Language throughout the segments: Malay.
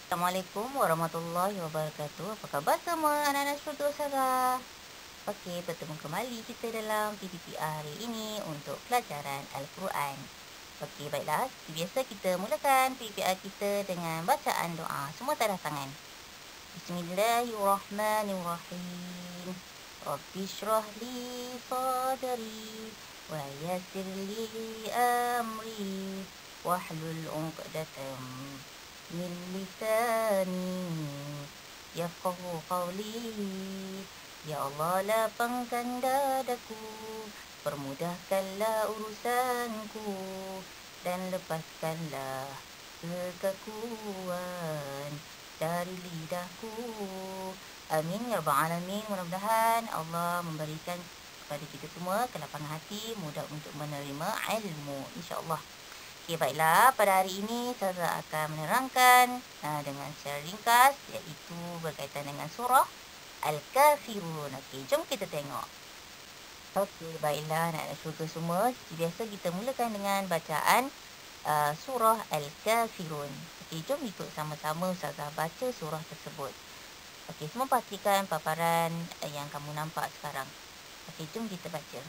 Assalamualaikum warahmatullahi wabarakatuh. Apa khabar semua anak-anak syurga Ustazah? Okey, bertemu kembali kita dalam PPPR hari ini untuk pelajaran Al-Quran. Okey, baiklah. Seperti biasa kita mulakan PPPR kita dengan bacaan doa. Semua tadah tangan. Bismillahirrahmanirrahim. Rabbi syrah li sadri wa yassir li amri wahlul 'uqdatam min lisani yafqahu qawli. Ya Allah, lapangkan dadaku, permudahkanlah urusanku, dan lepaskanlah kekakuan dari lidahku. Amin ya rabbal alamin. Mudah-mudahan Allah memberikan kepada kita semua kelapangan hati, mudah untuk menerima ilmu, insya-Allah. Okey, baiklah. Pada hari ini saya akan menerangkan dengan secara ringkas, iaitu berkaitan dengan surah Al-Kafirun. Okey, jom kita tengok. Okey, baiklah anak-anak syurga semua. Seperti biasa kita mulakan dengan bacaan surah Al-Kafirun. Okey, jom ikut sama-sama Ustazah baca surah tersebut. Okey, semua pastikan paparan yang kamu nampak sekarang. Okey, jom kita baca.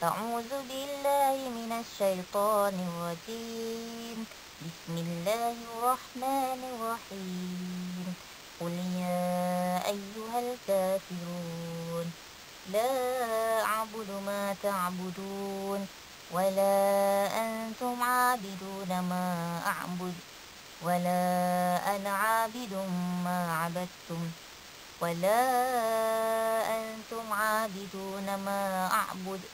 A'udzu billahi minasyaitonir rajim. Bismillahirrahmanirrahim. Qul ya ayyuhal kafirun la a'budu ma ta'budun wa la antum 'abiduna ma a'bud wa la ana 'abidun ma 'abadtum wa la antum 'abiduna ma a'bud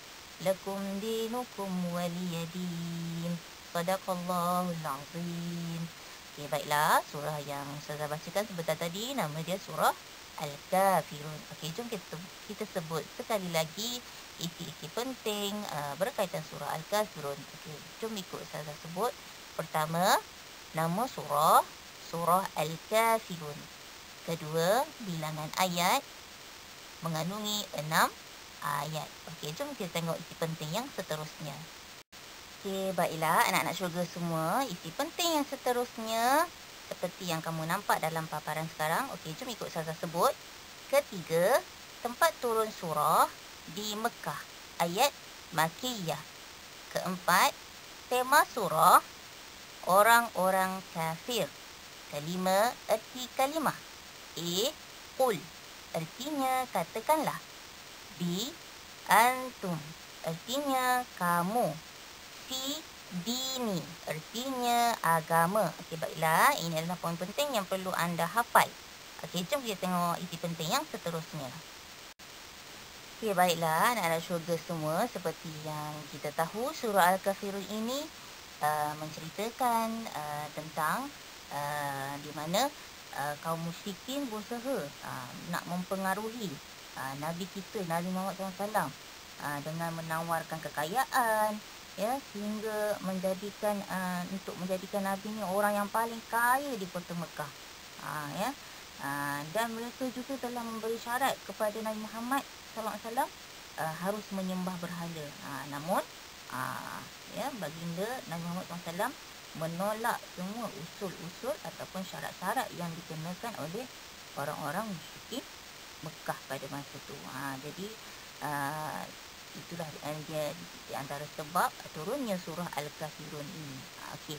lakum dinukum waliyadin. Sadaqallahul azim. Okey, baiklah. Surah yang saya bacakan sebentar tadi, nama dia surah Al-Kafirun. Okey, jom kita sebut sekali lagi isi-isi penting berkaitan surah Al-Kafirun. Okey, jom ikut saya sebut. Pertama, nama surah, surah Al-Kafirun. Kedua, bilangan ayat mengandungi 6 ayat. Okey, jom kita tengok isi penting yang seterusnya. Okey, baiklah anak-anak syurga semua, isi penting yang seterusnya seperti yang kamu nampak dalam paparan sekarang. Okey, jom ikut saya sebut. Ketiga, tempat turun surah di Mekah, ayat Makkiyah. Keempat, tema surah orang-orang kafir. Kelima, erti kalimah. A, qul, artinya katakanlah. B, antum, artinya kamu. C, dini, artinya agama. Okey, baiklah. Ini adalah poin penting yang perlu anda hafal. Okey, jom kita tengok isi penting yang seterusnya. Okey, baiklah anak-anak syurga semua. Seperti yang kita tahu, surah Al-Kafirun ini menceritakan tentang di mana kaum musyrikin berusaha nak mempengaruhi Nabi kita, Nabi Muhammad SAW, dengan menawarkan kekayaan, ya, sehingga untuk menjadikan Nabi ni orang yang paling kaya di kota Mekah. Ya. Dan mereka juga telah memberi syarat kepada Nabi Muhammad SAW harus menyembah berhala. Namun ya, baginda Nabi Muhammad SAW menolak semua usul-usul ataupun syarat-syarat yang dikenakan oleh orang-orang musyrikin Mekah pada masa itu. Jadi itulah dia di antara sebab turunnya surah Al-Kafirun ini. Okey.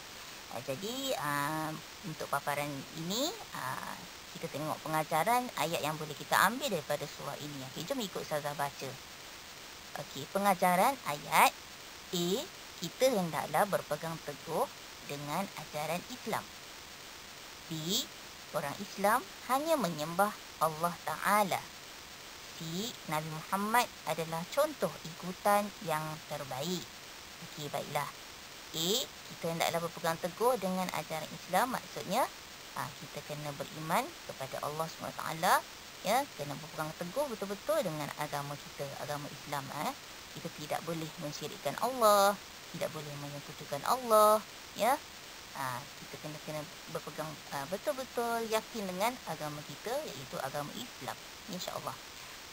Jadi untuk paparan ini kita tengok pengajaran ayat yang boleh kita ambil daripada surah ini. Okey, jom ikut Ustazah baca. Okey, pengajaran ayat A, kita hendaklah berpegang teguh dengan ajaran Islam. B, orang Islam hanya menyembah Allah Ta'ala. C, Nabi Muhammad adalah contoh ikutan yang terbaik. Okey, baiklah. A, kita hendaklah berpegang teguh dengan ajaran Islam. Maksudnya kita kena beriman kepada Allah SWT. Ya, kena berpegang teguh betul-betul dengan agama kita, agama Islam. Kita tidak boleh mensyirikkan Allah, tidak boleh menyekutukan Allah. Ya, kita kena berpegang betul-betul yakin dengan agama kita, iaitu agama Islam, insya-Allah.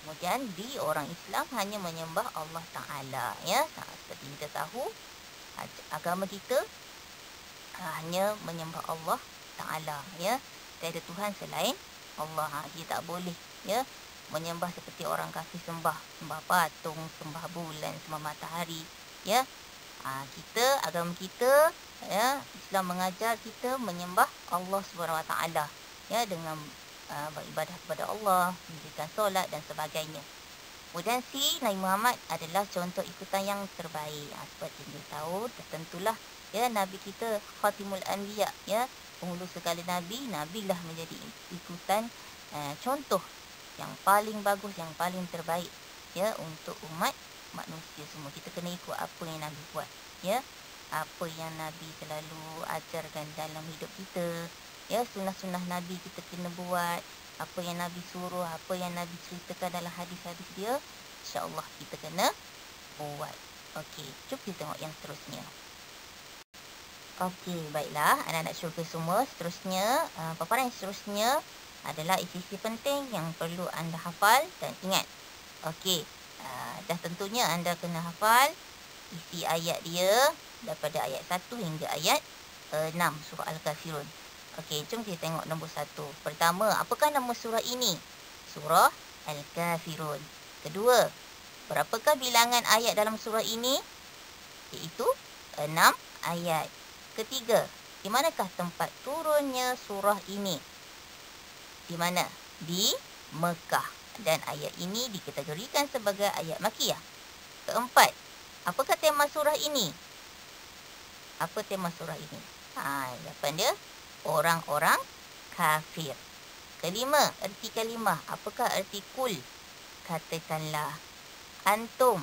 Kemudian di orang Islam hanya menyembah Allah Ta'ala, ya. Seperti kita tahu, agama kita hanya menyembah Allah Ta'ala, ya. tiada Tuhan selain Allah. Dia tak boleh menyembah seperti orang kafir sembah patung, sembah bulan, sembah matahari. Agama kita Islam mengajar kita menyembah Allah Subhanahu Wa Taala dengan beribadah kepada Allah, mendirikan solat dan sebagainya. Kemudian Nabi Muhammad adalah contoh ikutan yang terbaik. Seperti kita tahu, tentulah Nabi kita Khatimul Anbiya, penghulu segala nabilah menjadi ikutan contoh yang paling bagus, yang paling terbaik untuk umat manusia semua. Kita kena ikut apa yang Nabi buat, apa yang Nabi selalu ajarkan dalam hidup kita, sunnah-sunnah Nabi kita kena buat. Apa yang Nabi suruh, apa yang Nabi ceritakan dalam hadis-hadis dia, insya-Allah kita kena buat. Okey, jom kita tengok yang seterusnya. Okey, baiklah anak-anak syurga semua, seterusnya paparan yang seterusnya adalah isi-isi penting yang perlu anda hafal dan ingat. Okey, dah tentunya anda kena hafal isi ayat dia daripada ayat 1 hingga ayat 6 surah Al-Kafirun. Okey, jom kita tengok nombor 1. Pertama, apakah nama surah ini? Surah Al-Kafirun. Kedua, berapakah bilangan ayat dalam surah ini? Iaitu 6 ayat. Ketiga, di manakah tempat turunnya surah ini? Di mana? Di Mekah. Dan ayat ini dikategorikan sebagai ayat Makkiyah. Keempat, apakah tema surah ini? Apa tema surah ini? Jawapan dia, orang-orang kafir. Kelima, erti kalimah. Apakah erti kul? Katakanlah. Antum,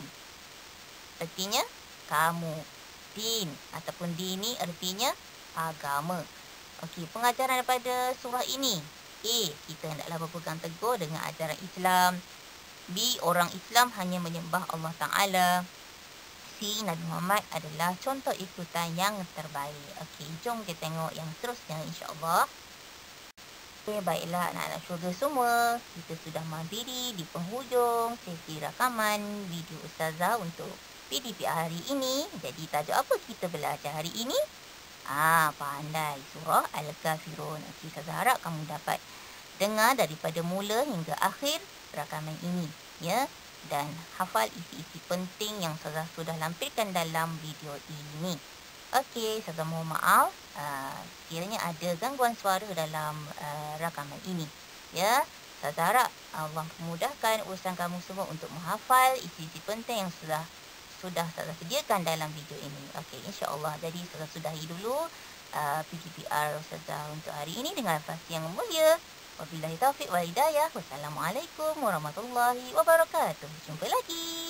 artinya kamu. Din ataupun dini artinya agama. Okey, pengajaran daripada surah ini. A, kita hendaklah berpegang teguh dengan ajaran Islam. B, orang Islam hanya menyembah Allah Ta'ala. C, Nabi Muhammad adalah contoh ikutan yang terbaik. Okey, jom kita tengok yang seterusnya insya-Allah. Okey, baiklah anak-anak syurga semua. Kita sudah mandiri di penghujung sesi rakaman video Ustazah untuk PDP hari ini. Jadi tajuk apa kita belajar hari ini? Pandai surah Al-Kafirun. Okey, Ustazah harap kamu dapat dengar daripada mula hingga akhir rakaman ini, dan hafal isi-isi penting yang Ustazah sudah lampirkan dalam video ini. Okey, Ustazah mohon maaf sekiranya ada gangguan suara dalam rakaman ini. Ustazah harap Allah memudahkan urusan kamu semua untuk menghafal isi-isi penting yang sudah Ustazah sediakan dalam video ini. Okey, insya-Allah. Jadi Ustazah sudahi dulu PGPR Ustazah untuk hari ini dengan lafaz yang mulia. Wabillahi taufiq wal hidayah. Wassalamualaikum warahmatullahi wabarakatuh. Jumpa lagi.